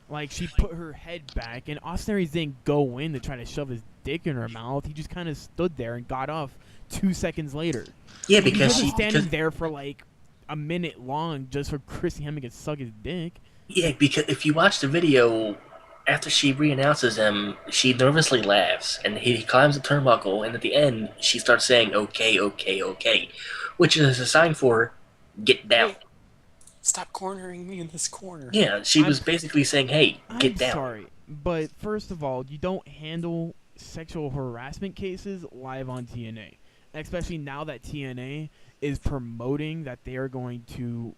Like, she put her head back, and Austin Aries didn't go in to try to shove his dick in her mouth. He just kind of stood there and got off 2 seconds later. Yeah, He because wasn't she. standing Because, there for like a minute long just for Chrissy Hemme to suck his dick. yeah, because if you watch the video, after she re-announces him, she nervously laughs, and he climbs the turnbuckle, and at the end, she starts saying, okay, okay, okay, which is a sign for, get down. Wait. Stop cornering me in this corner. Yeah, she was basically saying, hey, get I'm down. sorry, but first of all, you don't handle sexual harassment cases live on TNA. Especially now that TNA is promoting that they are going to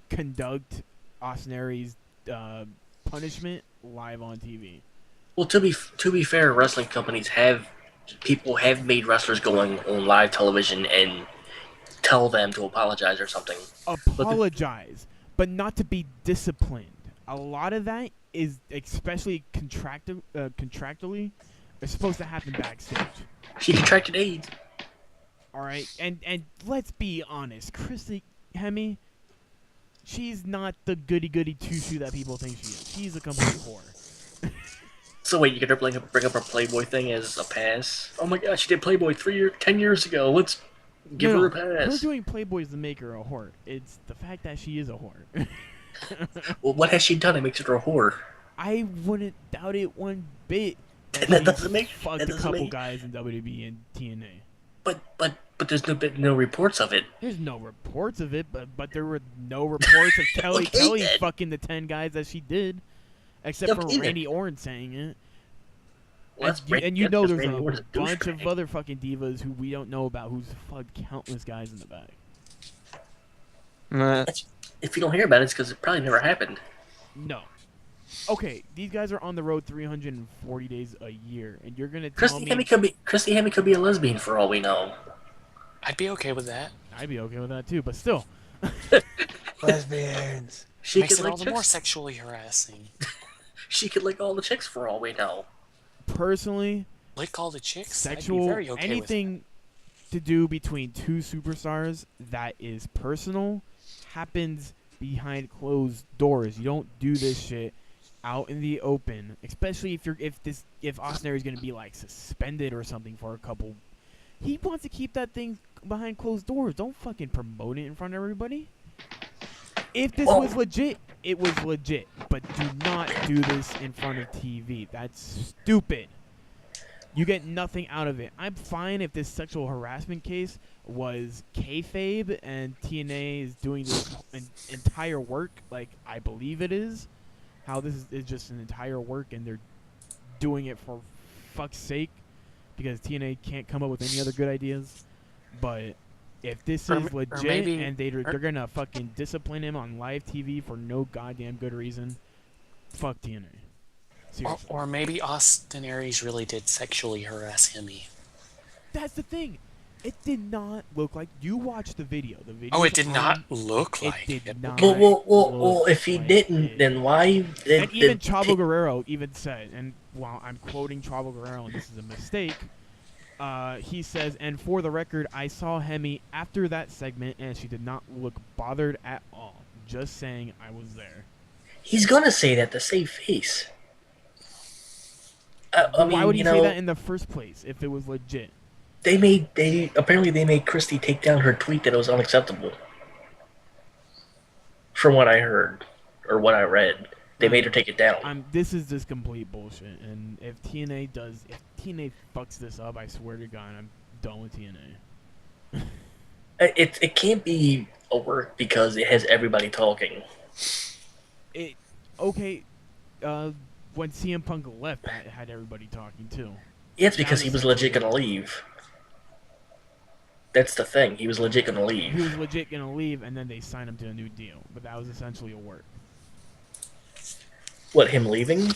conduct Austin Aries' punishment live on TV. Well, to be fair, wrestling companies have made wrestlers going on live television and tell them to apologize or something. Apologize, but not to be disciplined. A lot of that is, especially contractually, is supposed to happen backstage. She contracted AIDS. All right, and let's be honest, Christy Hemme, she's not the goody two-shoe that people think she is. She's a complete whore. So wait, you're gonna bring up her Playboy thing as a pass? Oh my gosh, she did Playboy 10 years ago. Let's give her a Her pass. doing Playboys to make her a whore. It's the fact that she is a whore. Well, what has she done that makes her a whore? I wouldn't doubt it one bit. That she doesn't make- fucked that a doesn't couple make- guys in WWE and TNA. But there's no reports of it. There's no reports of it, but there were no reports of Kelly Okay, Kelly then. fucking the 10 guys that she did, except Okay, for then. Randy Orton saying it. And you know there's Randy a Orton's bunch of douchebag. other fucking divas who we don't know about who's fucked countless guys in the back. If you don't hear about it, it's because it probably never happened. No. Okay, these guys are on the road 340 days a year, and you're gonna tell me Christy Hemme could be a lesbian for all we know. I'd be okay with that. I'd be okay with that too, but still. Lesbians. She Makes could it like all the more chicks. sexually harassing. She could lick all the chicks for all we know. Personally, Lick all the chicks. I'd be sexual very okay with anything to do between two superstars that is personal happens behind closed doors. You don't do this shit out in the open, especially if Austin Aries is gonna be like suspended or something for a couple. He wants to keep that thing behind closed doors. Don't fucking promote it in front of everybody. If this was legit, it was legit. But do not do this in front of TV. That's stupid. You get nothing out of it. I'm fine if this sexual harassment case was kayfabe and TNA is doing this entire work like I believe it is. How this is just an entire work and they're doing it for fuck's sake because TNA can't come up with any other good ideas. But if this is legit and they're gonna fucking discipline him on live TV for no goddamn good reason, fuck TNA. Seriously. Or maybe Austin Aries really did sexually harass Hemi. That's the thing. It did not look like you watched the video. The video. Oh, it did not look like it. Did not Well, if he like didn't, it. then why? And even Chavo Guerrero even said, and while I'm quoting Chavo Guerrero, and this is a mistake, he says, and for the record, I saw Hemi after that segment, and she did not look bothered at all. Just saying I was there. He's gonna say that to save face. Why would he say that in the first place if it was legit? Apparently they made Christy take down her tweet that it was unacceptable. From what I heard or what I read, they made her take it down. This is just complete bullshit. And if TNA fucks this up, I swear to God, I'm done with TNA. It can't be a work because it has everybody talking. When CM Punk left, that had everybody talking too. Yeah, it's because he was legit gonna leave. That's the thing. He was legit gonna leave. He was legit gonna leave, and then they signed him to a new deal. But that was essentially a work. What, him leaving?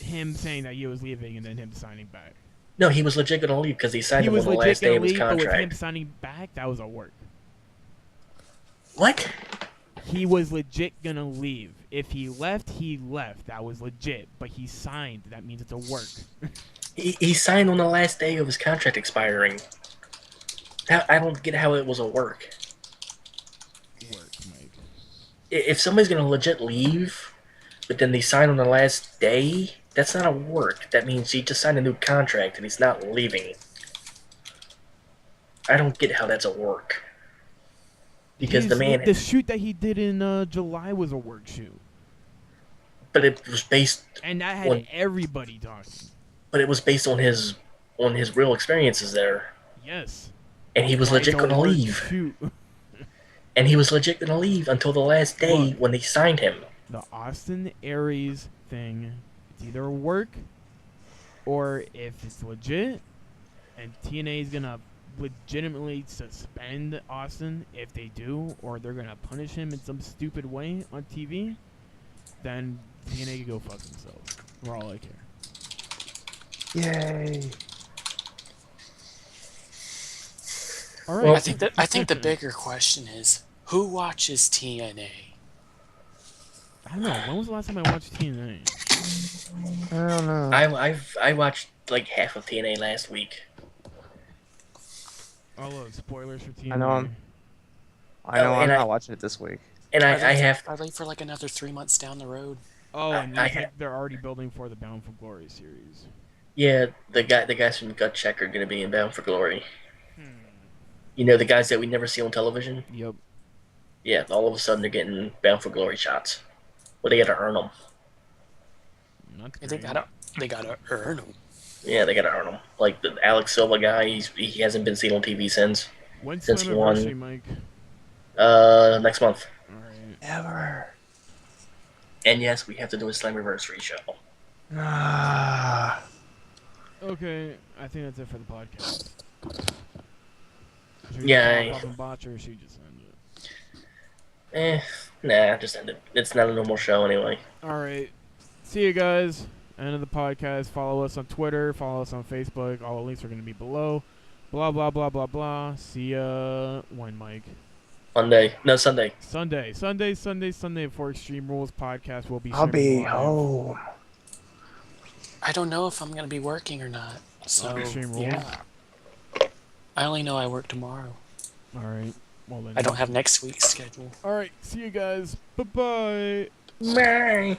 Him saying that he was leaving, and then him signing back. No, he was legit gonna leave because he signed him on the last day of his contract. But with him signing back, that was a work. What? He was legit gonna leave. If he left, he left. That was legit. But he signed. That means it's a work. He signed on the last day of his contract expiring. I don't get how it was a work. Work, Mike. If somebody's gonna legit leave, but then they sign on the last day, that's not a work. That means he just signed a new contract and he's not leaving. I don't get how that's a work. Because the shoot that he did in July was a work shoot. But it was based and that had everybody talking. But it was based on his real experiences there. Yes. And he was legit gonna leave. Shoot. And he was legit gonna leave until the last day when they signed him. The Austin Aries thing, it's either a work or if it's legit and TNA is gonna legitimately suspend Austin if they do, or they're gonna punish him in some stupid way on TV, then TNA can go fuck themselves. For all I care. Yay. All right. Well, I think the bigger question is who watches TNA? I don't know. When was the last time I watched TNA? I don't know. I watched like half of TNA last week. Oh look, spoilers for TNA. I know I'm not watching it this week. And I wait for like another 3 months down the road. Oh, and they're already building for the Bound for Glory series. Yeah, the guys from Gut Check are gonna be in Bound for Glory. You know, the guys that we never see on television? Yep. Yeah, all of a sudden they're getting Bound for Glory shots. Well, they gotta earn them. They gotta earn them. Yeah, they gotta earn them. Like the Alex Silva guy, he hasn't been seen on TV since. When's since he won. Mike? Next month. Alright. Ever. And yes, we have to do a Slammiversary show. Okay, I think that's it for the podcast. Should we Yay. pop up and botch, or should we just end it? Nah, just end it. It's not a normal show anyway. All right. See you guys. End of the podcast. Follow us on Twitter. Follow us on Facebook. All the links are going to be below. Blah, blah, blah, blah, blah. See ya. When, Mike? Monday. No, Sunday. Sunday before Extreme Rules podcast will be I'll be streaming live. home. I don't know if I'm gonna be working or not. So Extreme Rules? yeah. I only know I work tomorrow. All right. Well, then. I don't have next week's schedule. All right. See you guys. Bye-bye. Bye.